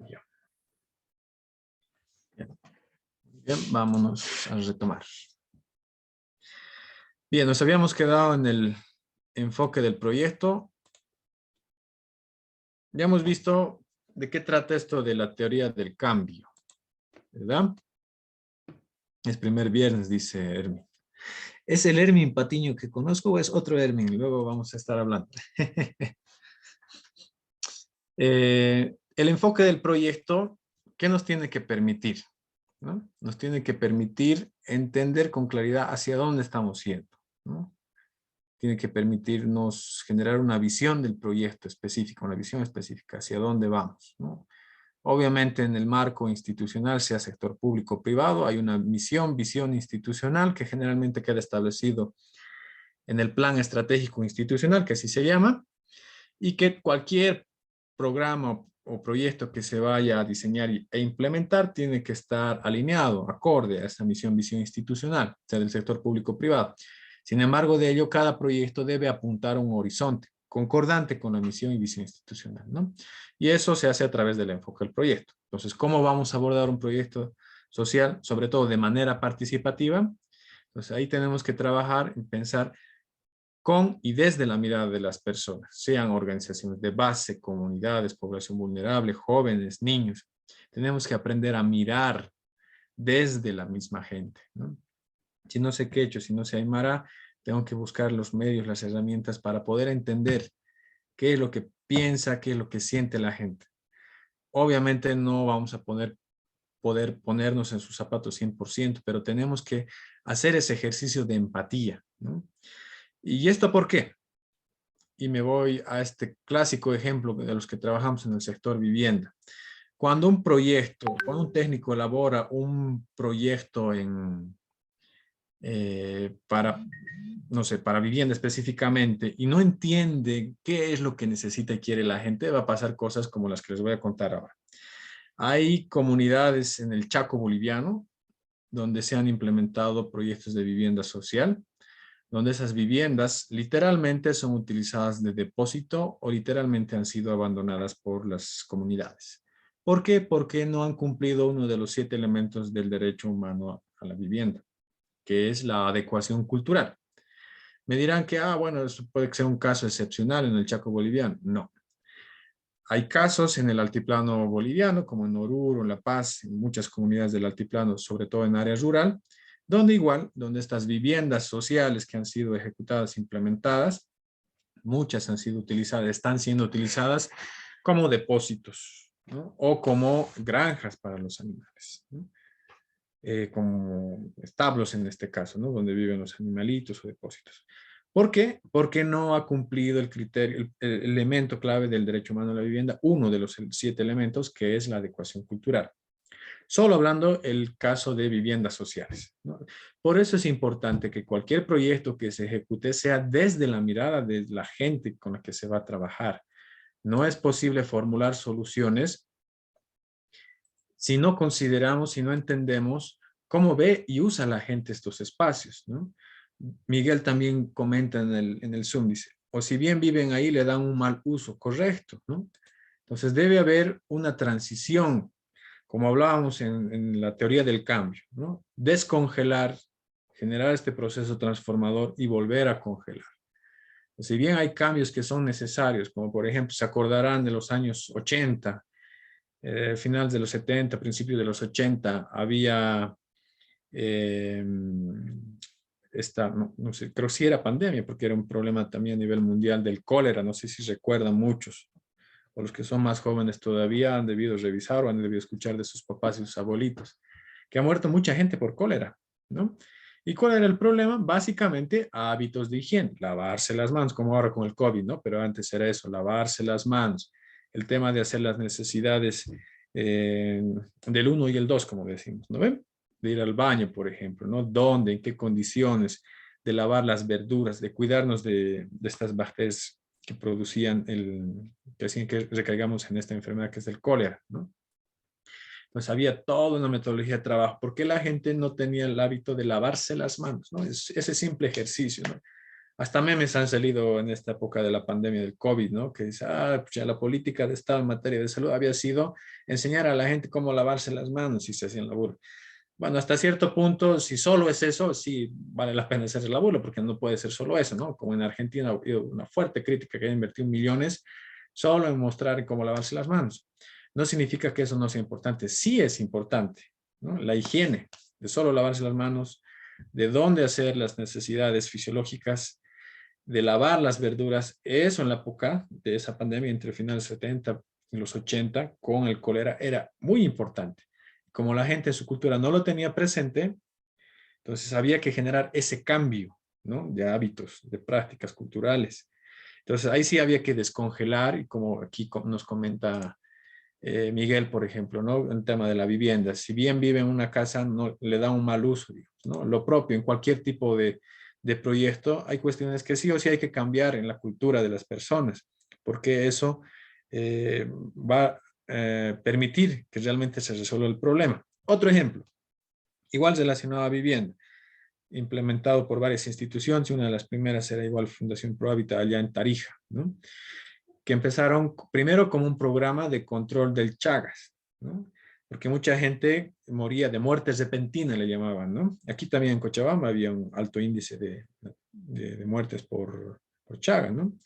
Ya. Bien, vámonos a retomar. Bien, nos habíamos quedado en el enfoque del proyecto. Ya hemos visto de qué trata esto de la teoría del cambio, ¿verdad? Es primer viernes, dice Hermin. ¿Es el Hermin Patiño que conozco o es otro Hermin? Luego vamos a estar hablando. El enfoque del proyecto, ¿qué nos tiene que permitir? ¿No? Nos tiene que permitir entender con claridad hacia dónde estamos yendo, ¿no? Tiene que permitirnos generar una visión del proyecto específico, una visión específica hacia dónde vamos, ¿no? Obviamente en el marco institucional, sea sector público o privado, hay una misión, visión institucional que generalmente queda establecido en el plan estratégico institucional, que así se llama, y que cualquier programa o proyecto que se vaya a diseñar e implementar tiene que estar alineado, acorde a esta misión, visión institucional, sea del sector público o privado. Sin embargo, de ello, cada proyecto debe apuntar a un horizonte concordante con la misión y visión institucional, ¿no? Y eso se hace a través del enfoque del proyecto. Entonces, ¿cómo vamos a abordar un proyecto social, sobre todo de manera participativa? Entonces, ahí tenemos que trabajar y pensar con y desde la mirada de las personas, sean organizaciones de base, comunidades, población vulnerable, jóvenes, niños. Tenemos que aprender a mirar desde la misma gente, ¿no? Si no sé qué he hecho, si no sé aymara, tengo que buscar los medios, las herramientas para poder entender qué es lo que piensa, qué es lo que siente la gente. Obviamente no vamos a poder ponernos en sus zapatos 100%, pero tenemos que hacer ese ejercicio de empatía, ¿no? ¿Y esto por qué? Y me voy a este clásico ejemplo de los que trabajamos en el sector vivienda. Cuando cuando un técnico elabora un proyecto para, no sé, para vivienda específicamente y no entiende qué es lo que necesita y quiere la gente, va a pasar cosas como las que les voy a contar ahora. Hay comunidades en el Chaco boliviano donde se han implementado proyectos de vivienda social, donde esas viviendas literalmente son utilizadas de depósito o literalmente han sido abandonadas por las comunidades. ¿Por qué? Porque no han cumplido uno de los 7 elementos del derecho humano a la vivienda, que es la adecuación cultural. Me dirán que, bueno, eso puede ser un caso excepcional en el Chaco boliviano. No. Hay casos en el altiplano boliviano, como en Oruro, en La Paz, en muchas comunidades del altiplano, sobre todo en área rural, donde estas viviendas sociales que han sido ejecutadas, implementadas, muchas han sido utilizadas, están siendo utilizadas como depósitos, ¿no? O como granjas para los animales, ¿no? Como establos en este caso, ¿no? Donde viven los animalitos o depósitos. ¿Por qué? Porque no ha cumplido el criterio, el elemento clave del derecho humano a la vivienda, uno de los 7 elementos, que es la adecuación cultural. Solo hablando el caso de viviendas sociales, ¿no? Por eso es importante que cualquier proyecto que se ejecute sea desde la mirada de la gente con la que se va a trabajar. No es posible formular soluciones si no consideramos, si no entendemos cómo ve y usa la gente estos espacios, ¿no? Miguel también comenta en el Zoom, dice, o si bien viven ahí, le dan un mal uso, correcto, ¿no? Entonces debe haber una transición, como hablábamos en la teoría del cambio, ¿no? Descongelar, generar este proceso transformador y volver a congelar. Si bien hay cambios que son necesarios, como por ejemplo se acordarán de los años 80, finales de los 70, principios de los 80, había eh, no sé, creo que sí era pandemia, porque era un problema también a nivel mundial del cólera, no sé si recuerdan muchos, o los que son más jóvenes todavía han debido revisar o han debido escuchar de sus papás y sus abuelitos, que ha muerto mucha gente por cólera, ¿no? ¿Y cuál era el problema? Básicamente hábitos de higiene, lavarse las manos, como ahora con el COVID, ¿no? Pero antes era eso, lavarse las manos, el tema de hacer las necesidades del 1 y el 2, como decimos, ¿no ven? De ir al baño, por ejemplo, ¿no? ¿Dónde? ¿En qué condiciones? De lavar las verduras, de cuidarnos de estas bacterias que producían que hacían que recaigamos en esta enfermedad que es el cólera, ¿no? Pues había toda una metodología de trabajo. ¿Por qué la gente no tenía el hábito de lavarse las manos, ¿no? Ese simple ejercicio, ¿no? Hasta memes han salido en esta época de la pandemia del COVID, ¿no? Que dice, pues ya la política de Estado en materia de salud había sido enseñar a la gente cómo lavarse las manos si se hacían la burla. Bueno, hasta cierto punto, si solo es eso, sí vale la pena hacerse la burla, porque no puede ser solo eso, ¿no? Como en Argentina ha habido una fuerte crítica que ha invertido millones solo en mostrar cómo lavarse las manos. No significa que eso no sea importante, sí es importante, ¿no? La higiene, de solo lavarse las manos, de dónde hacer las necesidades fisiológicas, de lavar las verduras, eso en la época de esa pandemia entre finales 70 y los 80 con el cólera era muy importante. Como la gente en su cultura no lo tenía presente, entonces había que generar ese cambio, ¿no? De hábitos, de prácticas culturales. Entonces ahí sí había que descongelar, y como aquí nos comenta Miguel, por ejemplo, ¿no? El tema de la vivienda. Si bien vive en una casa, no le da un mal uso, digamos, ¿no? Lo propio en cualquier tipo de proyecto, hay cuestiones que sí o sí hay que cambiar en la cultura de las personas, porque eso va a permitir que realmente se resuelva el problema. Otro ejemplo, igual relacionado a vivienda, implementado por varias instituciones, y una de las primeras era igual Fundación Pro Hábitat allá en Tarija, ¿no? Que empezaron primero como un programa de control del Chagas, ¿no? Porque mucha gente moría de muertes repentinas, le llamaban, ¿no? Aquí también en Cochabamba había un alto índice de muertes por Chagas, ¿no?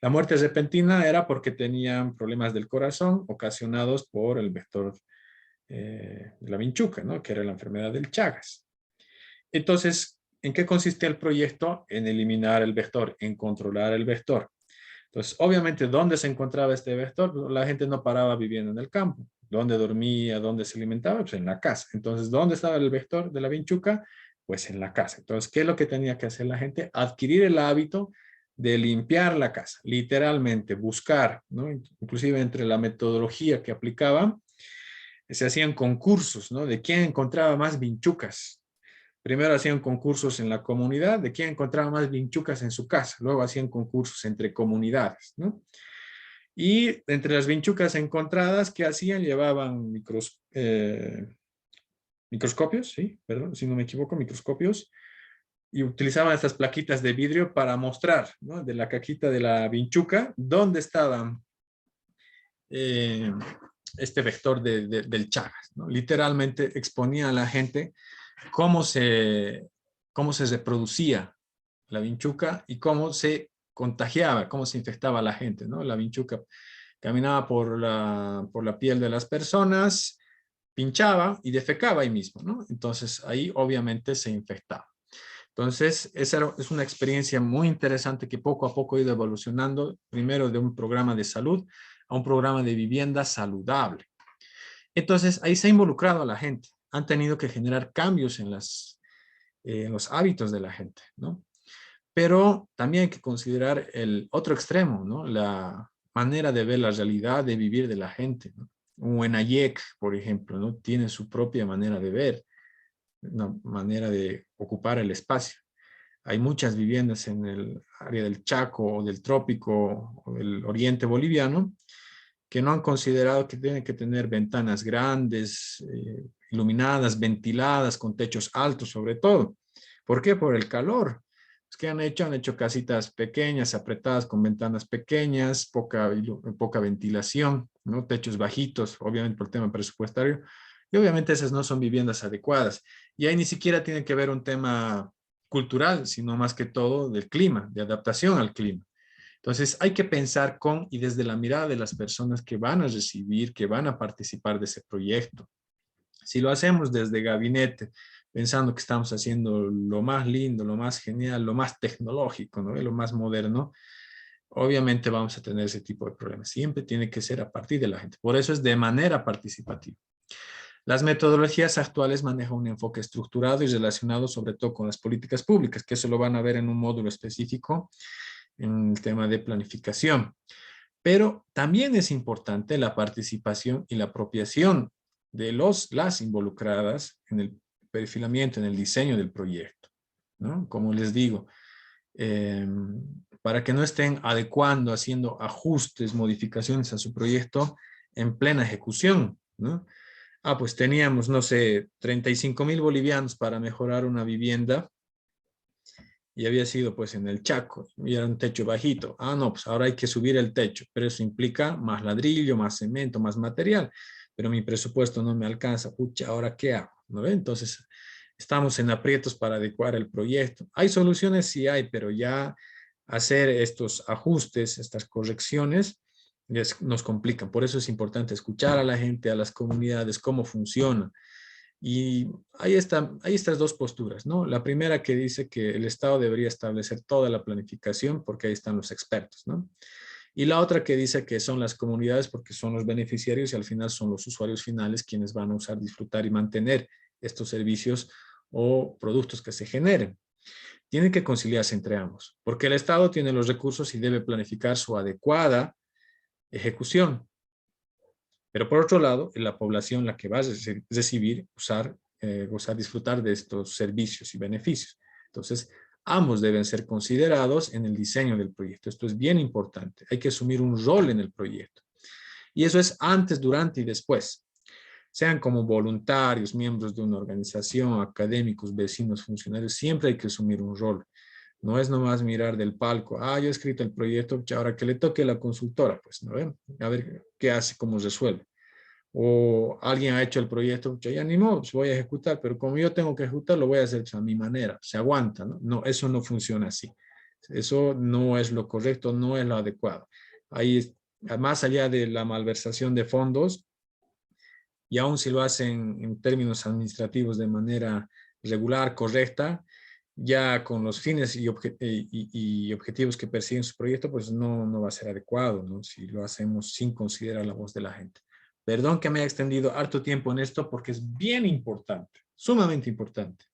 La muerte repentina era porque tenían problemas del corazón ocasionados por el vector de la vinchuca, ¿no? Que era la enfermedad del Chagas. Entonces, ¿en qué consiste el proyecto? En eliminar el vector, en controlar el vector. Entonces, obviamente, ¿dónde se encontraba este vector? La gente no paraba viviendo en el campo. ¿Dónde dormía? ¿Dónde se alimentaba? Pues en la casa. Entonces, ¿dónde estaba el vector de la vinchuca? Pues en la casa. Entonces, ¿qué es lo que tenía que hacer la gente? Adquirir el hábito de limpiar la casa, literalmente, buscar, ¿no? Inclusive entre la metodología que aplicaban, se hacían concursos, ¿no? De quién encontraba más vinchucas. Primero hacían concursos en la comunidad de quién encontraba más vinchucas en su casa. Luego hacían concursos entre comunidades, ¿no? Y entre las vinchucas encontradas, ¿qué hacían? Llevaban microscopios, sí, perdón, si no me equivoco, microscopios, y utilizaban estas plaquitas de vidrio para mostrar, ¿no? De la caquita de la vinchuca, dónde estaba eh, este vector del Chagas, ¿no? Literalmente exponía a la gente cómo cómo se reproducía la vinchuca y cómo se contagiaba, cómo se infectaba a la gente, ¿no? La vinchuca caminaba por la piel de las personas, pinchaba y defecaba ahí mismo, ¿no? Entonces ahí obviamente se infectaba. Entonces, esa es una experiencia muy interesante que poco a poco ha ido evolucionando, primero de un programa de salud a un programa de vivienda saludable. Entonces, ahí se ha involucrado a la gente. Han tenido que generar cambios en los hábitos de la gente, ¿no? Pero también hay que considerar el otro extremo, ¿no? La manera de ver la realidad, de vivir de la gente, ¿no? Un Huenayec, por ejemplo, ¿no? Tiene su propia manera de ver, una manera de ocupar el espacio. Hay muchas viviendas en el área del Chaco o del Trópico o del Oriente Boliviano que no han considerado que tienen que tener ventanas grandes, iluminadas, ventiladas, con techos altos sobre todo. ¿Por qué? Por el calor. ¿Qué han hecho? Han hecho casitas pequeñas, apretadas, con ventanas pequeñas, poca ventilación, ¿no? Techos bajitos, obviamente por el tema presupuestario. Y obviamente esas no son viviendas adecuadas. Y ahí ni siquiera tiene que ver un tema cultural, sino más que todo del clima, de adaptación al clima. Entonces hay que pensar con y desde la mirada de las personas que van a recibir, que van a participar de ese proyecto. Si lo hacemos desde gabinete, pensando que estamos haciendo lo más lindo, lo más genial, lo más tecnológico, ¿no? Lo más moderno, obviamente vamos a tener ese tipo de problemas. Siempre tiene que ser a partir de la gente. Por eso es de manera participativa. Las metodologías actuales manejan un enfoque estructurado y relacionado sobre todo con las políticas públicas, que eso lo van a ver en un módulo específico en el tema de planificación. Pero también es importante la participación y la apropiación de las involucradas en el perfilamiento, en el diseño del proyecto, ¿no? Como les digo, eh, para que no estén adecuando, haciendo ajustes, modificaciones a su proyecto en plena ejecución, ¿no? Pues teníamos, no sé, 35,000 bolivianos para mejorar una vivienda y había sido pues en el Chaco, y era un techo bajito. Ah, no, pues ahora hay que subir el techo, pero eso implica más ladrillo, más cemento, más material, pero mi presupuesto no me alcanza. Pucha, ¿ahora qué hago? ¿No ve? Entonces, estamos en aprietos para adecuar el proyecto. ¿Hay soluciones? Sí hay, pero ya hacer estos ajustes, estas correcciones, nos complican. Por eso es importante escuchar a la gente, a las comunidades, cómo funciona. Y hay estas dos posturas, ¿no? La primera que dice que el Estado debería establecer toda la planificación porque ahí están los expertos, ¿no? Y la otra que dice que son las comunidades porque son los beneficiarios y al final son los usuarios finales quienes van a usar, disfrutar y mantener estos servicios o productos que se generen. Tienen que conciliarse entre ambos, porque el Estado tiene los recursos y debe planificar su adecuada ejecución. Pero por otro lado, es la población la que va a recibir, usar, gozar, disfrutar de estos servicios y beneficios. Entonces, ambos deben ser considerados en el diseño del proyecto. Esto es bien importante. Hay que asumir un rol en el proyecto. Y eso es antes, durante y después. Sean como voluntarios, miembros de una organización, académicos, vecinos, funcionarios, siempre hay que asumir un rol. No es nomás mirar del palco, yo he escrito el proyecto, ahora que le toque a la consultora, pues, ¿no ven? A ver qué hace, cómo resuelve. O alguien ha hecho el proyecto, ya ni modo, pues voy a ejecutar, pero como yo tengo que ejecutar, lo voy a hacer a mi manera, se aguanta, ¿no? No, eso no funciona así. Eso no es lo correcto, no es lo adecuado. Ahí, más allá de la malversación de fondos, y aún si lo hacen en términos administrativos de manera regular, correcta, ya con los fines y objetivos que persiguen su proyecto, pues no va a ser adecuado, ¿no? Si lo hacemos sin considerar la voz de la gente. Perdón que me haya extendido harto tiempo en esto porque es bien importante, sumamente importante.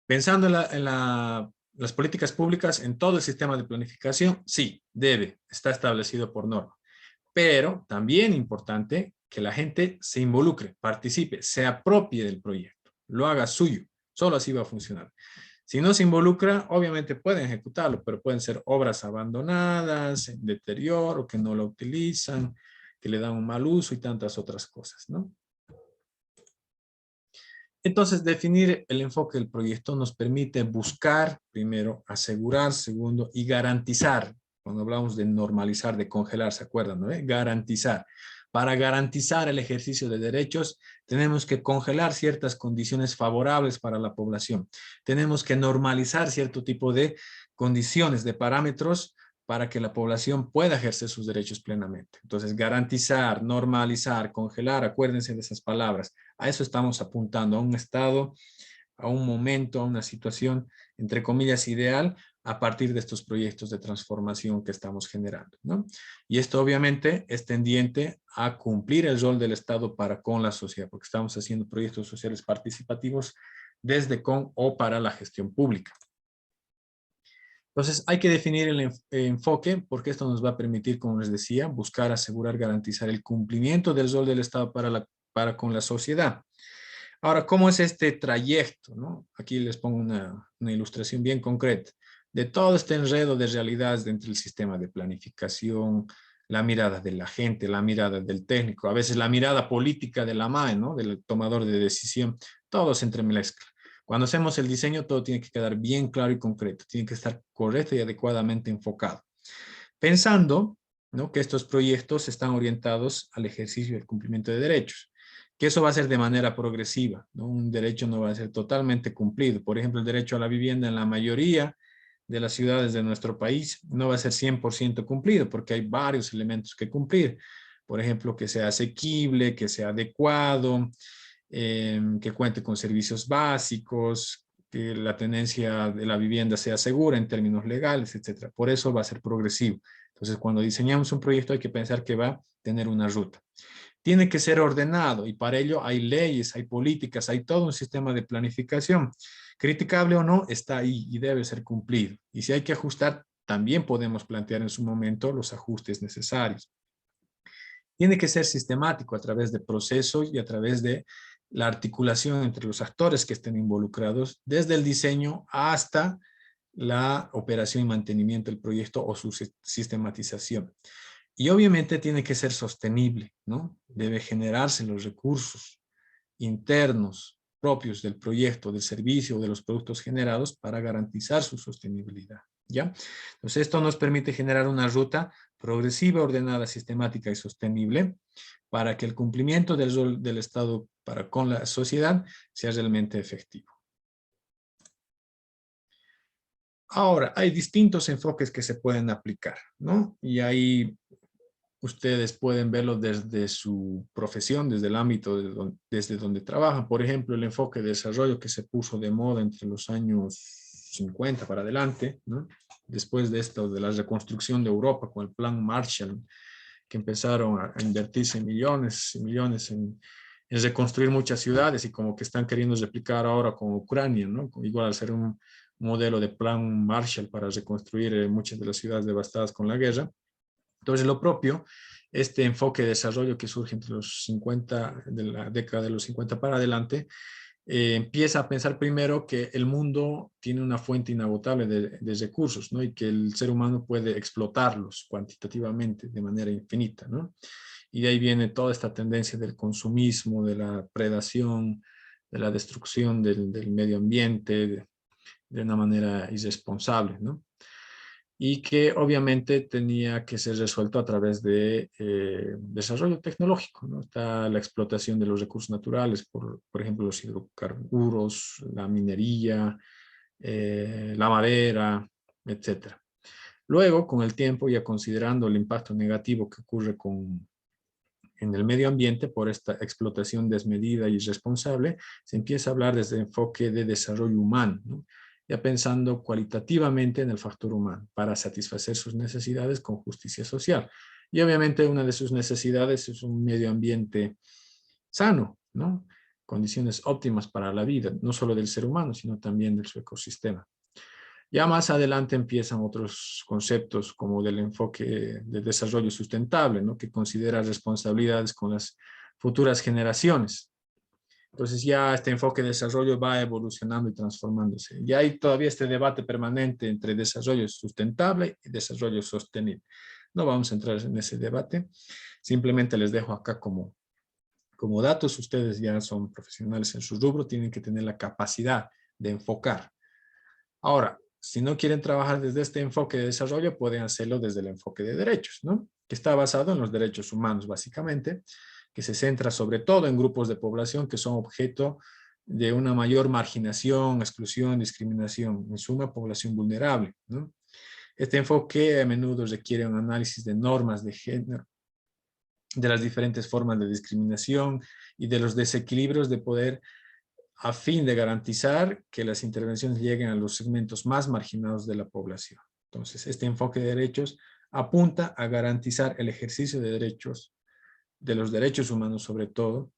Pensando las políticas públicas en todo el sistema de planificación, sí, está establecido por norma. Pero también importante que la gente se involucre, participe, se apropie del proyecto, lo haga suyo. Solo así va a funcionar. Si no se involucra, obviamente pueden ejecutarlo, pero pueden ser obras abandonadas, en deterioro, que no lo utilizan, que le dan un mal uso y tantas otras cosas, ¿no? Entonces, definir el enfoque del proyecto nos permite buscar, primero, asegurar, segundo, y garantizar. Cuando hablamos de normalizar, de congelar, ¿se acuerdan? ¿No? Garantizar. Para garantizar el ejercicio de derechos, tenemos que congelar ciertas condiciones favorables para la población. Tenemos que normalizar cierto tipo de condiciones, de parámetros para que la población pueda ejercer sus derechos plenamente. Entonces, garantizar, normalizar, congelar, acuérdense de esas palabras. A eso estamos apuntando, a un estado, a un momento, a una situación, entre comillas, ideal, a partir de estos proyectos de transformación que estamos generando, ¿no? Y esto obviamente es tendiente a cumplir el rol del Estado para con la sociedad, porque estamos haciendo proyectos sociales participativos desde, con o para la gestión pública. Entonces, hay que definir el enfoque porque esto nos va a permitir, como les decía, buscar, asegurar, garantizar el cumplimiento del rol del Estado para con la sociedad. Ahora, ¿cómo es este trayecto? ¿No? Aquí les pongo una ilustración bien concreta de todo este enredo de realidades dentro del sistema de planificación, la mirada de la gente, la mirada del técnico, a veces la mirada política de la MAE, ¿no? Del tomador de decisión, todo se entremezcla. Cuando hacemos el diseño, todo tiene que quedar bien claro y concreto, tiene que estar correcto y adecuadamente enfocado. Pensando, ¿no?, que estos proyectos están orientados al ejercicio del cumplimiento de derechos, que eso va a ser de manera progresiva, ¿no? Un derecho no va a ser totalmente cumplido. Por ejemplo, el derecho a la vivienda en la mayoría de las ciudades de nuestro país no va a ser 100% cumplido porque hay varios elementos que cumplir. Por ejemplo, que sea asequible, que sea adecuado, que cuente con servicios básicos, que la tenencia de la vivienda sea segura en términos legales, etcétera. Por eso va a ser progresivo. Entonces, cuando diseñamos un proyecto hay que pensar que va a tener una ruta. Tiene que ser ordenado y para ello hay leyes, hay políticas, hay todo un sistema de planificación. Criticable o no, está ahí y debe ser cumplido. Y si hay que ajustar, también podemos plantear en su momento los ajustes necesarios. Tiene que ser sistemático a través de procesos y a través de la articulación entre los actores que estén involucrados, desde el diseño hasta la operación y mantenimiento del proyecto o su sistematización. Y obviamente tiene que ser sostenible, ¿no? Debe generarse los recursos internos propios del proyecto, del servicio o de los productos generados para garantizar su sostenibilidad. ¿Ya? Entonces, esto nos permite generar una ruta progresiva, ordenada, sistemática y sostenible para que el cumplimiento del rol del Estado para con la sociedad sea realmente efectivo. Ahora, hay distintos enfoques que se pueden aplicar, ¿no? Y ahí ustedes pueden verlo desde su profesión, desde el ámbito desde donde trabajan. Por ejemplo, el enfoque de desarrollo que se puso de moda entre los años 50 para adelante, ¿no? Después de esto, de la reconstrucción de Europa con el plan Marshall, que empezaron a invertirse millones y millones en reconstruir muchas ciudades y como que están queriendo replicar ahora con Ucrania, ¿no? Igual al ser un modelo de plan Marshall para reconstruir muchas de las ciudades devastadas con la guerra. Entonces, lo propio, este enfoque de desarrollo que surge entre los 50, de la década de los 50 para adelante, empieza a pensar primero que el mundo tiene una fuente inagotable de recursos, ¿no? Y que el ser humano puede explotarlos cuantitativamente de manera infinita, ¿no? Y de ahí viene toda esta tendencia del consumismo, de la predación, de la destrucción del medio ambiente de una manera irresponsable, ¿no? Y que obviamente tenía que ser resuelto a través de desarrollo tecnológico, ¿no? Está la explotación de los recursos naturales, por ejemplo, los hidrocarburos, la minería, la madera, etcétera. Luego, con el tiempo, ya considerando el impacto negativo que ocurre en el medio ambiente por esta explotación desmedida y irresponsable, se empieza a hablar desde el enfoque de desarrollo humano, ¿no? Ya pensando cualitativamente en el factor humano para satisfacer sus necesidades con justicia social. Y obviamente una de sus necesidades es un medio ambiente sano, ¿no? Condiciones óptimas para la vida, no solo del ser humano, sino también de su ecosistema. Ya más adelante empiezan otros conceptos como del enfoque de desarrollo sustentable, ¿no? Que considera responsabilidades con las futuras generaciones. Entonces ya este enfoque de desarrollo va evolucionando y transformándose. Y hay todavía este debate permanente entre desarrollo sustentable y desarrollo sostenible. No vamos a entrar en ese debate, simplemente les dejo acá como datos. Ustedes ya son profesionales en su rubro, tienen que tener la capacidad de enfocar. Ahora, si no quieren trabajar desde este enfoque de desarrollo, pueden hacerlo desde el enfoque de derechos, ¿no? Que está basado en los derechos humanos, básicamente, que se centra sobre todo en grupos de población que son objeto de una mayor marginación, exclusión, discriminación, en suma, población vulnerable, ¿no? Este enfoque a menudo requiere un análisis de normas de género, de las diferentes formas de discriminación y de los desequilibrios de poder a fin de garantizar que las intervenciones lleguen a los segmentos más marginados de la población. Entonces, este enfoque de derechos apunta a garantizar el ejercicio de derechos, de los derechos humanos sobre todo,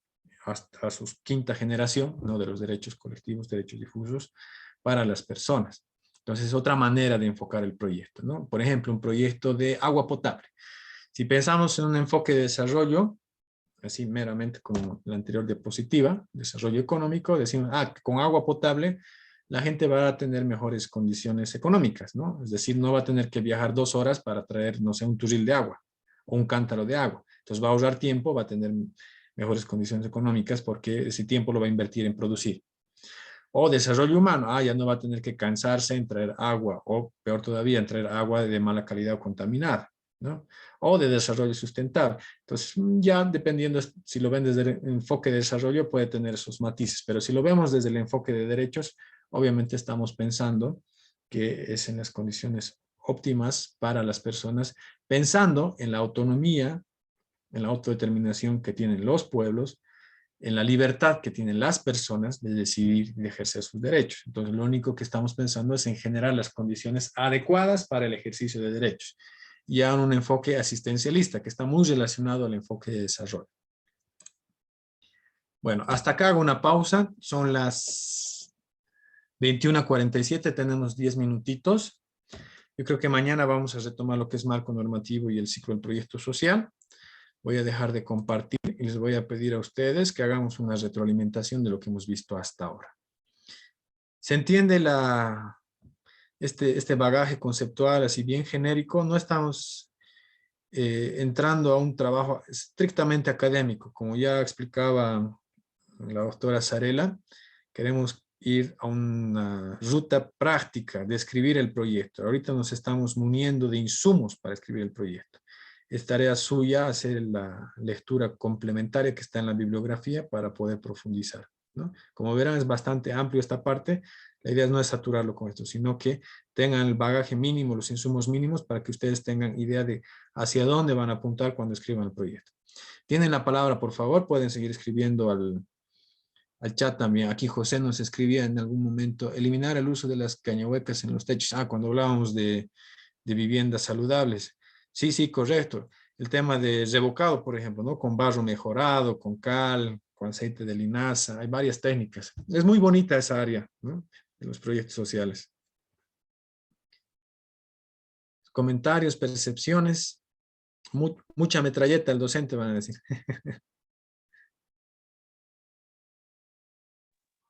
hasta su quinta generación, ¿no? De los derechos colectivos, derechos difusos, para las personas. Entonces, es otra manera de enfocar el proyecto, ¿no? Por ejemplo, un proyecto de agua potable. Si pensamos en un enfoque de desarrollo, así meramente como la anterior diapositiva, desarrollo económico, decimos, con agua potable la gente va a tener mejores condiciones económicas, ¿no? Es decir, no va a tener que viajar 2 horas para traer, no sé, un turril de agua o un cántaro de agua. Entonces va a ahorrar tiempo, va a tener mejores condiciones económicas porque ese tiempo lo va a invertir en producir. O desarrollo humano, ya no va a tener que cansarse en traer agua, o peor todavía, en traer agua de mala calidad o contaminada, ¿no? O de desarrollo sustentable. Entonces, ya dependiendo si lo ven desde el enfoque de desarrollo, puede tener esos matices, pero si lo vemos desde el enfoque de derechos, obviamente estamos pensando que es en las condiciones óptimas para las personas, pensando en la autonomía, en la autodeterminación que tienen los pueblos, en la libertad que tienen las personas de decidir y de ejercer sus derechos. Entonces, lo único que estamos pensando es en generar las condiciones adecuadas para el ejercicio de derechos. Y a un enfoque asistencialista, que está muy relacionado al enfoque de desarrollo. Bueno, hasta acá hago una pausa. Son las 21:47, tenemos 10 minutitos. Yo creo que mañana vamos a retomar lo que es marco normativo y el ciclo del proyecto social. Voy a dejar de compartir y les voy a pedir a ustedes que hagamos una retroalimentación de lo que hemos visto hasta ahora. ¿Se entiende este bagaje conceptual así bien genérico? No estamos entrando a un trabajo estrictamente académico, como ya explicaba la doctora Sarela. Queremos ir a una ruta práctica de escribir el proyecto. Ahorita nos estamos muniendo de insumos para escribir el proyecto. Es tarea suya hacer la lectura complementaria que está en la bibliografía para poder profundizar, ¿no? Como verán, es bastante amplio esta parte. La idea no es saturarlo con esto, sino que tengan el bagaje mínimo, los insumos mínimos, para que ustedes tengan idea de hacia dónde van a apuntar cuando escriban el proyecto. Tienen la palabra, por favor, pueden seguir escribiendo al chat también. Aquí José nos escribía en algún momento, eliminar el uso de las cañahuecas en los techos. Cuando hablábamos de viviendas saludables. Sí, sí, correcto. El tema de revocado, por ejemplo, ¿no? Con barro mejorado, con cal, con aceite de linaza. Hay varias técnicas. Es muy bonita esa área, ¿no? De los proyectos sociales. Comentarios, percepciones. Mucha metralleta el docente, van a decir.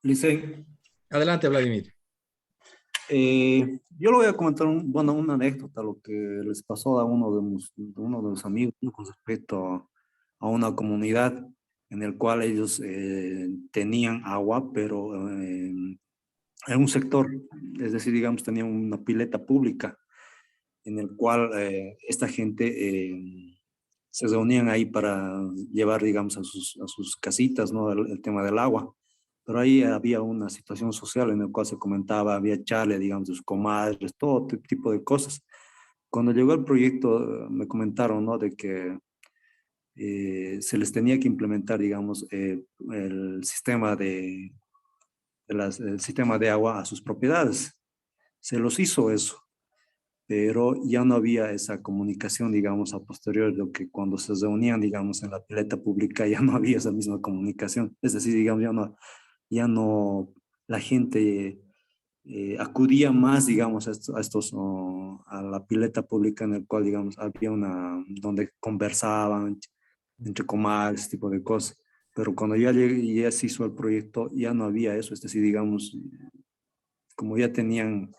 Licey, Adelante, Vladimir. yo le voy a comentar una anécdota, lo que les pasó a uno de los amigos, ¿no? Con respecto a una comunidad en el cual ellos tenían agua, pero en un sector, es decir, digamos, tenían una pileta pública en el cual esta gente se reunían ahí para llevar, digamos, a sus casitas, ¿no? El tema del agua. Pero ahí había una situación social en la cual se comentaba, había charla, digamos, de sus comadres, todo tipo de cosas. Cuando llegó el proyecto, me comentaron, ¿no? De que se les tenía que implementar, digamos, el sistema el sistema de agua a sus propiedades. Se los hizo eso, pero ya no había esa comunicación, digamos, a posterior, de lo que cuando se reunían, digamos, en la pileta pública, ya no había esa misma comunicación. Es decir, digamos, ya no, la gente acudía más, digamos, a la pileta pública en el cual, digamos, había donde conversaban entre comadres, ese tipo de cosas. Pero cuando ya se hizo el proyecto, ya no había eso, es decir, digamos, como ya tenían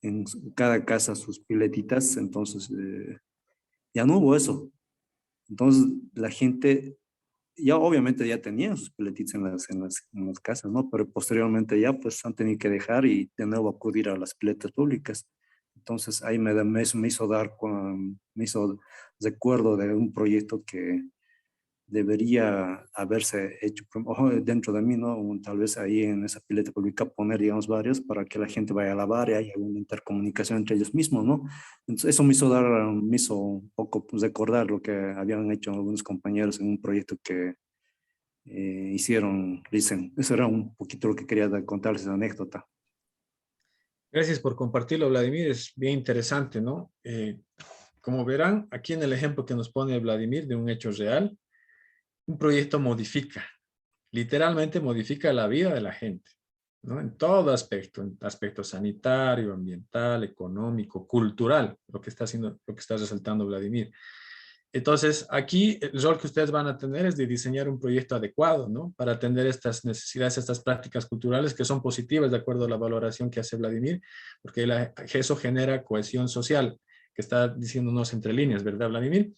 en cada casa sus piletitas, entonces ya no hubo eso. Entonces la gente ya obviamente ya tenían sus piletitas en las casas, ¿no? Pero posteriormente ya pues han tenido que dejar y de nuevo acudir a las piletas públicas. Entonces ahí me hizo me hizo recuerdo de un proyecto que debería haberse hecho dentro de mí, ¿no? Tal vez ahí en esa pileta pública poner, digamos, varios para que la gente vaya a lavar y haya una intercomunicación entre ellos mismos, ¿no? Entonces eso me hizo un poco pues, recordar lo que habían hecho algunos compañeros en un proyecto que hicieron, dicen. Eso era un poquito lo que quería contarles, esa anécdota. Gracias por compartirlo, Vladimir. Es bien interesante, ¿no? Como verán, aquí en el ejemplo que nos pone Vladimir de un hecho real, un proyecto modifica, literalmente modifica la vida de la gente, ¿no? En todo aspecto, en aspecto sanitario, ambiental, económico, cultural, lo que está haciendo, lo que está resaltando Vladimir. Entonces, aquí el rol que ustedes van a tener es de diseñar un proyecto adecuado, ¿no? Para atender estas necesidades, estas prácticas culturales que son positivas de acuerdo a la valoración que hace Vladimir, porque eso genera cohesión social, que está diciéndonos entre líneas, ¿verdad, Vladimir?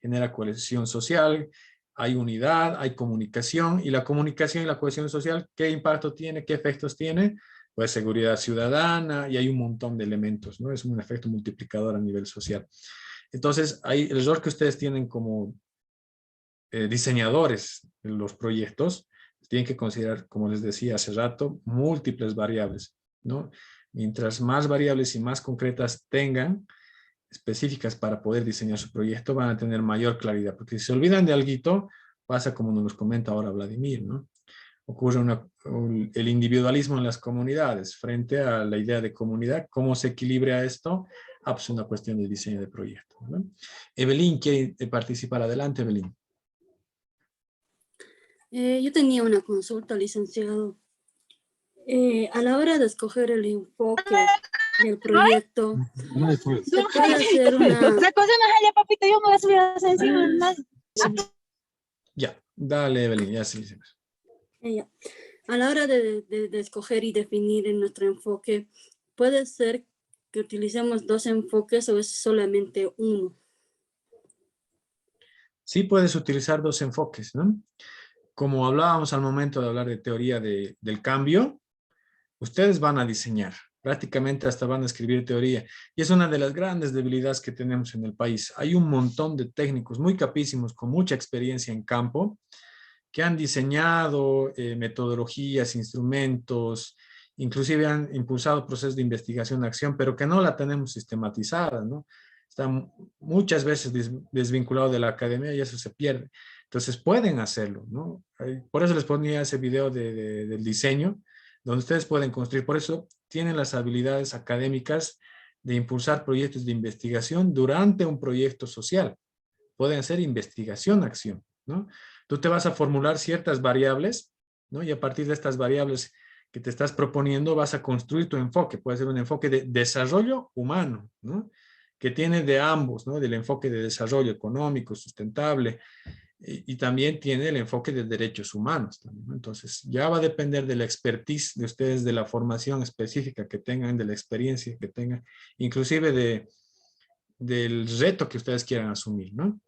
Genera cohesión social, hay unidad, hay comunicación, y la comunicación y la cohesión social, ¿qué impacto tiene? ¿Qué efectos tiene? Pues seguridad ciudadana, y hay un montón de elementos, ¿no? Es un efecto multiplicador a nivel social. Entonces, hay el rol que ustedes tienen como diseñadores de los proyectos, tienen que considerar, como les decía hace rato, múltiples variables, ¿no? Mientras más variables y más concretas tengan, específicas para poder diseñar su proyecto, van a tener mayor claridad, porque si se olvidan de algo, pasa como nos comenta ahora Vladimir, ¿no? Ocurre el individualismo en las comunidades frente a la idea de comunidad. ¿Cómo se equilibra esto? Pues una cuestión de diseño de proyecto, ¿no? Evelyn quiere participar. Adelante, Evelyn. Yo tenía una consulta, licenciado. A la hora de escoger el enfoque del proyecto, se puede hacer una... papito, yo me voy a subir a encima. Ya, dale, Evelyn, ya sí. A la hora de escoger y definir en nuestro enfoque, ¿puede ser que utilicemos dos enfoques o es solamente uno? Sí puedes utilizar dos enfoques, ¿no? Como hablábamos al momento de hablar de teoría del cambio, Ustedes van a diseñar, prácticamente hasta van a escribir teoría. Y es una de las grandes debilidades que tenemos en el país. Hay un montón de técnicos muy capísimos, con mucha experiencia en campo, que han diseñado metodologías, instrumentos, inclusive han impulsado procesos de investigación-acción, pero que no la tenemos sistematizada, ¿no? Está muchas veces desvinculado de la academia y eso se pierde. Entonces pueden hacerlo, ¿no? Por eso les ponía ese video del diseño, donde ustedes pueden construir. Por eso tienen las habilidades académicas de impulsar proyectos de investigación durante un proyecto social. Pueden hacer investigación-acción, ¿no? Tú te vas a formular ciertas variables, ¿no? Y a partir de estas variables que te estás proponiendo vas a construir tu enfoque. Puede ser un enfoque de desarrollo humano, ¿no? Que tiene de ambos, ¿no? Del enfoque de desarrollo económico, sustentable, y también tiene el enfoque de derechos humanos también, ¿no? Entonces, ya va a depender de la expertise de ustedes, de la formación específica que tengan, de la experiencia que tengan, inclusive del reto que ustedes quieran asumir, ¿no?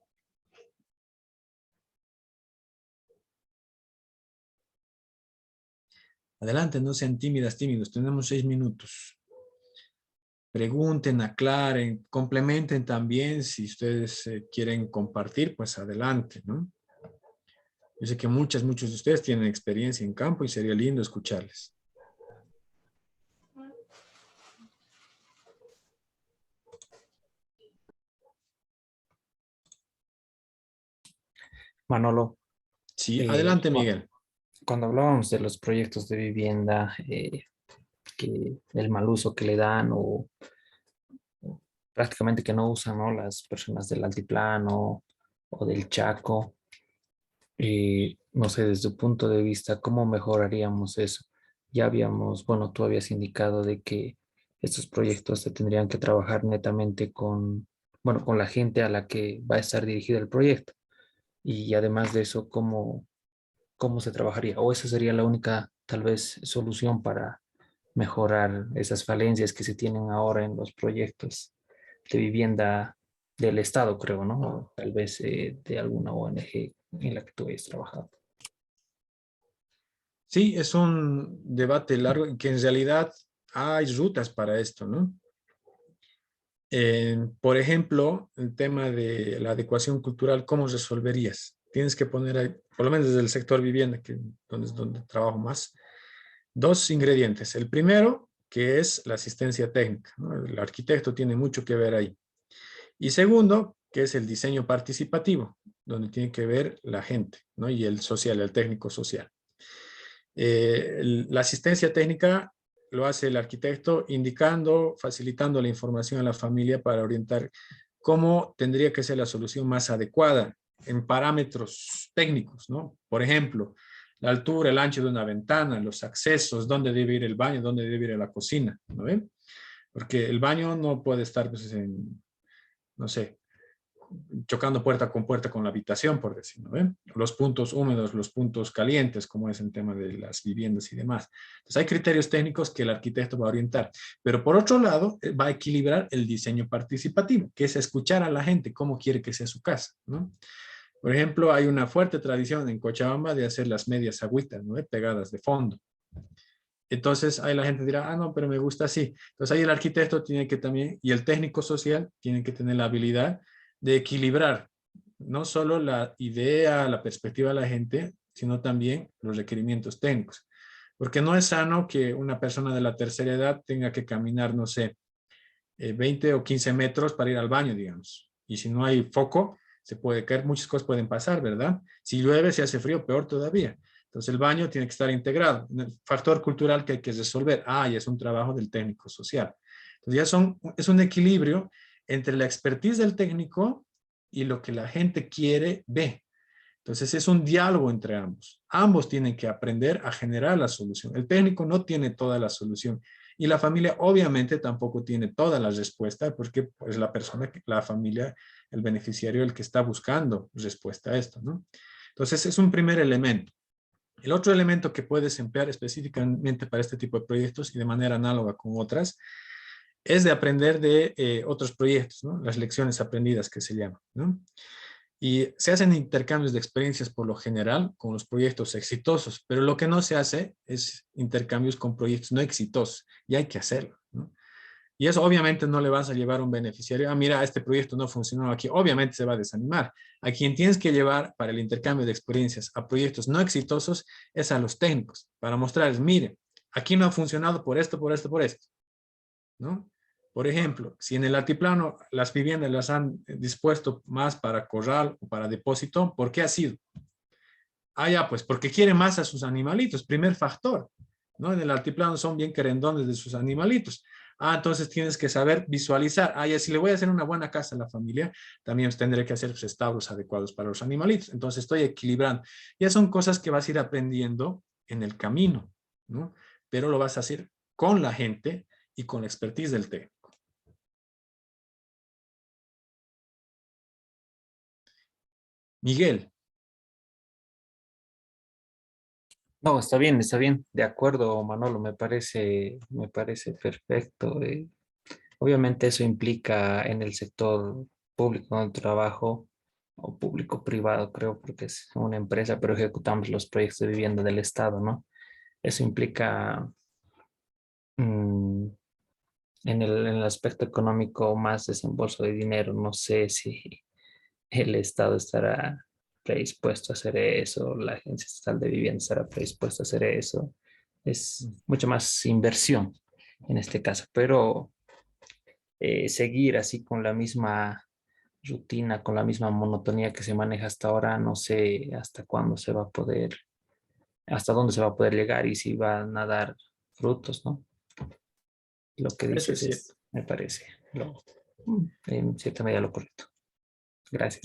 Adelante, no sean tímidas, tímidos. Tenemos 6 minutos. Pregunten, aclaren, complementen también. Si ustedes quieren compartir, pues adelante, ¿no? Yo sé que muchos de ustedes tienen experiencia en campo y sería lindo escucharles. Manolo, Sí, adelante, cu- Miguel. cuando hablábamos de los proyectos de vivienda, que el mal uso que le dan o prácticamente que no usan, ¿no? Las personas del altiplano o del Chaco, no sé, desde tu punto de vista, ¿cómo mejoraríamos eso? Ya habíamos, bueno, tú habías indicado de que estos proyectos se tendrían que trabajar netamente con, bueno, con la gente a la que va a estar dirigido el proyecto. Y además de eso, ¿cómo se trabajaría? O esa sería la única, tal vez, solución para mejorar esas falencias que se tienen ahora en los proyectos de vivienda del Estado, creo, ¿no? O tal vez de alguna ONG en la que tú hayas trabajado. Sí, es un debate largo y que en realidad hay rutas para esto, ¿no? Por ejemplo, el tema de la adecuación cultural, ¿cómo resolverías? Tienes que poner ahí, por lo menos desde el sector vivienda, que donde es donde trabajo más, dos ingredientes. El primero, que es la asistencia técnica, ¿no? El arquitecto tiene mucho que ver ahí. Y segundo, que es el diseño participativo, donde tiene que ver la gente, ¿no? Y el social, el técnico social. La asistencia técnica lo hace el arquitecto indicando, facilitando la información a la familia para orientar cómo tendría que ser la solución más adecuada en parámetros técnicos, ¿no? Por ejemplo, la altura, el ancho de una ventana, los accesos, dónde debe ir el baño, dónde debe ir la cocina, ¿no ven? Porque el baño no puede estar, pues, no sé, chocando puerta con la habitación, por decirlo, ¿ven? Los puntos húmedos, los puntos calientes, como es el tema de las viviendas y demás. Entonces hay criterios técnicos que el arquitecto va a orientar, pero por otro lado va a equilibrar el diseño participativo, que es escuchar a la gente cómo quiere que sea su casa, ¿no? Por ejemplo, hay una fuerte tradición en Cochabamba de hacer las medias agüitas, ¿no? Pegadas de fondo. Entonces ahí la gente dirá, ah, no, pero me gusta así. Entonces ahí el arquitecto tiene que también, y el técnico social tiene que tener la habilidad de equilibrar no solo la idea, la perspectiva de la gente, sino también los requerimientos técnicos. Porque no es sano que una persona de la tercera edad tenga que caminar, no sé, 20 o 15 metros para ir al baño, digamos. Y si no hay foco, se puede caer, muchas cosas pueden pasar, ¿verdad? Si llueve, si hace frío, peor todavía. Entonces el baño tiene que estar integrado. El factor cultural que hay que resolver. Ah, y es un trabajo del técnico social. Entonces es un equilibrio entre la expertise del técnico y lo que la gente quiere ver. Entonces es un diálogo entre ambos. Ambos tienen que aprender a generar la solución. El técnico no tiene toda la solución y la familia obviamente tampoco tiene toda la respuesta porque es la persona, la familia, el beneficiario, el que está buscando respuesta a esto, ¿no? Entonces es un primer elemento. El otro elemento que puedes emplear específicamente para este tipo de proyectos y de manera análoga con otras es de aprender de otros proyectos, ¿no? Las lecciones aprendidas que se llaman, ¿no? Y se hacen intercambios de experiencias por lo general con los proyectos exitosos, pero lo que no se hace es intercambios con proyectos no exitosos, y hay que hacerlo, ¿no? Y eso obviamente no le vas a llevar a un beneficiario, ah, mira, este proyecto no funcionó aquí, obviamente se va a desanimar. A quien tienes que llevar para el intercambio de experiencias a proyectos no exitosos es a los técnicos, para mostrarles, mire, aquí no ha funcionado por esto, por esto, por esto, ¿no? Por ejemplo, si en el altiplano las viviendas las han dispuesto más para corral o para depósito, ¿por qué ha sido? Ah, ya, pues porque quiere más a sus animalitos, primer factor, ¿no? En el altiplano son bien querendones de sus animalitos. Ah, entonces tienes que saber visualizar. Ah, ya, si le voy a hacer una buena casa a la familia, también tendré que hacer los establos adecuados para los animalitos. Entonces estoy equilibrando. Ya son cosas que vas a ir aprendiendo en el camino, ¿no? Pero lo vas a hacer con la gente y con la expertise del técnico. Miguel. No, está bien, está bien. De acuerdo, Manolo, me parece perfecto. Obviamente eso implica en el sector público de trabajo o público-privado, creo, porque es una empresa, pero ejecutamos los proyectos de vivienda del Estado, ¿no? Eso implica mm, en el aspecto económico más desembolso de dinero. No sé si el Estado estará predispuesto a hacer eso, la Agencia Estatal de Vivienda estará predispuesta a hacer eso. Es mucho más inversión en este caso, pero seguir así con la misma rutina, con la misma monotonía que se maneja hasta ahora, no sé hasta cuándo se va a poder, hasta dónde se va a poder llegar y si van a dar frutos, ¿no? Lo que Eso es dices cierto. me parece en cierta medida lo correcto. Gracias.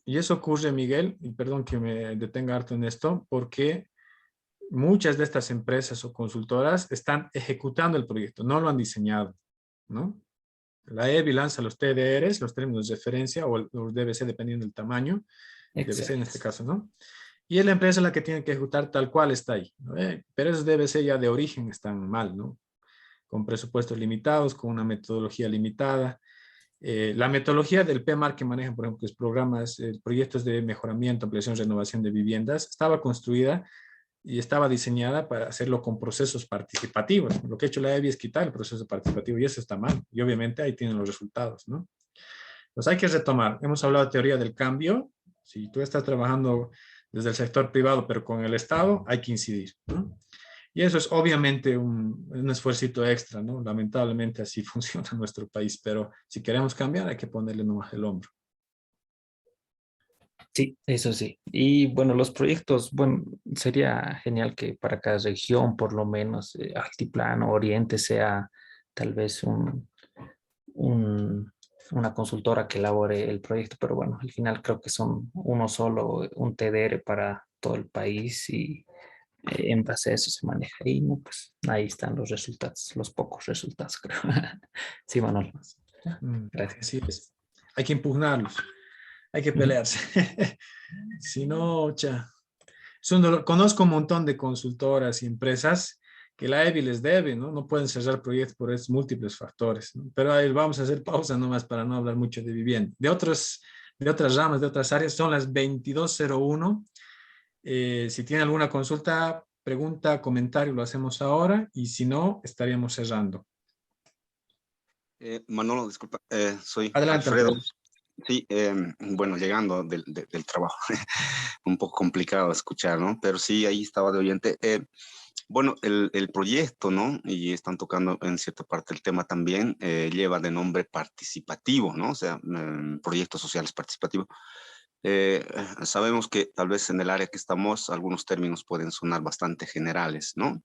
Y eso ocurre, Miguel, y perdón que me detenga harto en esto, porque muchas de estas empresas o consultoras están ejecutando el proyecto, no lo han diseñado, ¿no? La EBI lanza los TDRs, los términos de referencia, o los DBC dependiendo del tamaño, DBC en este Exacto. caso, ¿no? Y es la empresa la que tiene que ejecutar tal cual está ahí, ¿no? Pero esos DBC ya de origen están mal, ¿no? Con presupuestos limitados, con una metodología limitada. La metodología del PMAR que manejan, por ejemplo, que es programas, proyectos de mejoramiento, ampliación, renovación de viviendas, estaba construida y estaba diseñada para hacerlo con procesos participativos. Lo que ha hecho la EBI es quitar el proceso participativo y eso está mal. Y obviamente ahí tienen los resultados, ¿no? Pues hay que retomar. Hemos hablado de teoría del cambio. Si tú estás trabajando desde el sector privado, pero con el Estado, hay que incidir, ¿no? Y eso es obviamente un esfuercito extra, ¿no? Lamentablemente así funciona en nuestro país, pero si queremos cambiar hay que ponerle nomás el hombro. Sí, eso sí. Y bueno, los proyectos, bueno, sería genial que para cada región, por lo menos, Altiplano, Oriente, sea tal vez una consultora que elabore el proyecto, pero bueno, al final creo que son uno solo, un TDR para todo el país y en base a eso se maneja. Y no, pues ahí están los resultados, los pocos resultados, creo. Sí, Manuel. Gracias. Así es. Hay que impugnarlos. Hay que Ujú. pelearse. Si no, cha. Es un dolor. Conozco un montón de consultoras y empresas que la EBI les debe, ¿no? No pueden cerrar proyectos por estos múltiples factores, ¿no? Pero ahí vamos a hacer pausa nomás para no hablar mucho de vivienda. De otras ramas, de otras áreas, son las 22:01. Si tiene alguna consulta, pregunta, comentario, lo hacemos ahora y si no, estaríamos cerrando. Manolo, disculpa, soy Adelante, Alfredo. Alfredo. Sí, bueno, llegando del trabajo, un poco complicado de escuchar, ¿no? Pero sí, ahí estaba de oyente. Bueno, el proyecto, ¿no? Y están tocando en cierta parte el tema también, lleva de nombre participativo, ¿no? O sea, proyectos sociales participativos. Sabemos que tal vez en el área que estamos algunos términos pueden sonar bastante generales, ¿no?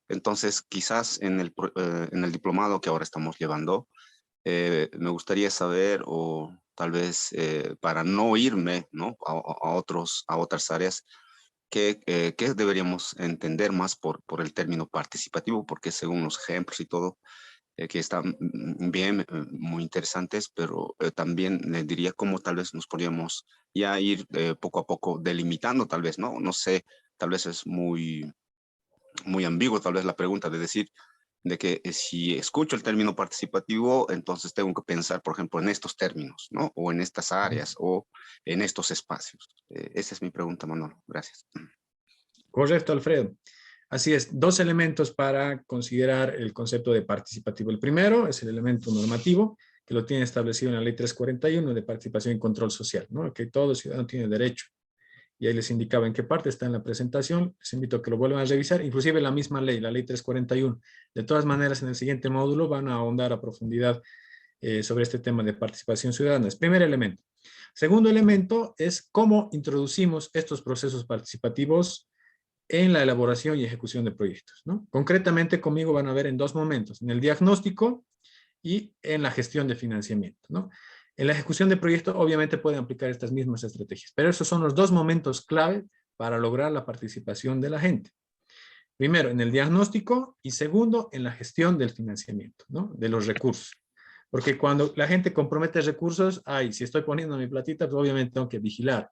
Entonces, quizás en el diplomado que ahora estamos llevando, me gustaría saber, o tal vez para no irme, ¿no? a otras áreas, ¿qué deberíamos entender más por el término participativo? Porque según los ejemplos y todo, que están bien, muy interesantes, pero también le diría cómo tal vez nos podríamos ya ir poco a poco delimitando, tal vez, ¿no? No sé, tal vez es muy ambiguo, tal vez la pregunta de decir, de que si escucho el término participativo, entonces tengo que pensar, por ejemplo, en estos términos, ¿no? O en estas áreas, o en estos espacios. Esa es mi pregunta, Manolo. Gracias. Correcto, Alfredo. Así es, dos elementos para considerar el concepto de participativo. El primero es el elemento normativo, que lo tiene establecido en la Ley 341 de participación y control social, ¿no? Que todo ciudadano tiene derecho. Y ahí les indicaba en qué parte está en la presentación. Les invito a que lo vuelvan a revisar, inclusive la misma ley, la Ley 341. De todas maneras, en el siguiente módulo van a ahondar a profundidad sobre este tema de participación ciudadana. Es primer elemento. Segundo elemento es cómo introducimos estos procesos participativos en la elaboración y ejecución de proyectos, ¿no? Concretamente conmigo van a ver en dos momentos, en el diagnóstico y en la gestión de financiamiento, ¿no? En la ejecución de proyectos obviamente pueden aplicar estas mismas estrategias, pero esos son los dos momentos clave para lograr la participación de la gente. Primero, en el diagnóstico y segundo, en la gestión del financiamiento, ¿no? De los recursos. Porque cuando la gente compromete recursos, si estoy poniendo mi platita, pues obviamente tengo que vigilar.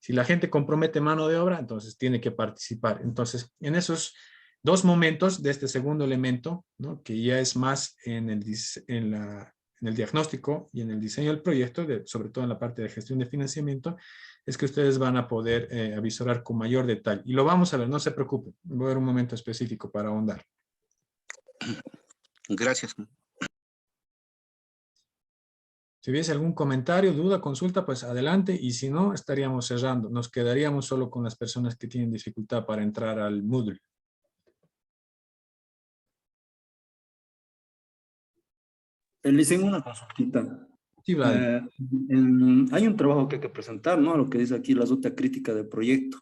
Si la gente compromete mano de obra, entonces tiene que participar. Entonces, en esos dos momentos de este segundo elemento, ¿no? Que ya es más en el diagnóstico y en el diseño del proyecto, sobre todo en la parte de gestión de financiamiento, es que ustedes van a poder avisorar con mayor detalle. Y lo vamos a ver, no se preocupen. Voy a dar un momento específico para ahondar. Gracias. Si hubiese algún comentario, duda, consulta, pues adelante. Y si no, estaríamos cerrando. Nos quedaríamos solo con las personas que tienen dificultad para entrar al Moodle. Le hice una consultita. Sí, Vlad. Hay un trabajo que hay que presentar, ¿no? Lo que dice aquí la ruta crítica del proyecto.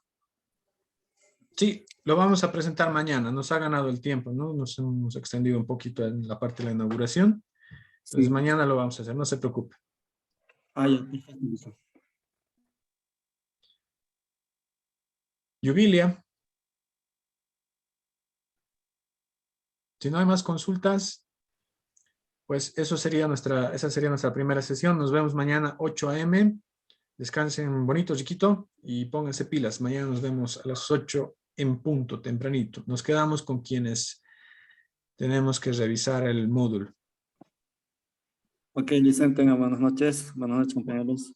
Sí, lo vamos a presentar mañana. Nos ha ganado el tiempo, ¿no? Nos hemos extendido un poquito en la parte de la inauguración. Entonces Sí. mañana lo vamos a hacer, no se preocupe. Ya, perfecto, listo. Yubilia. Si no hay más consultas, pues esa sería nuestra primera sesión. Nos vemos mañana 8 a.m. Descansen bonito, chiquito, y pónganse pilas. Mañana nos vemos a las 8 en punto, tempranito. Nos quedamos con quienes tenemos que revisar el módulo. Ok, Licen, tenga buenas noches. Buenas noches, compañeros.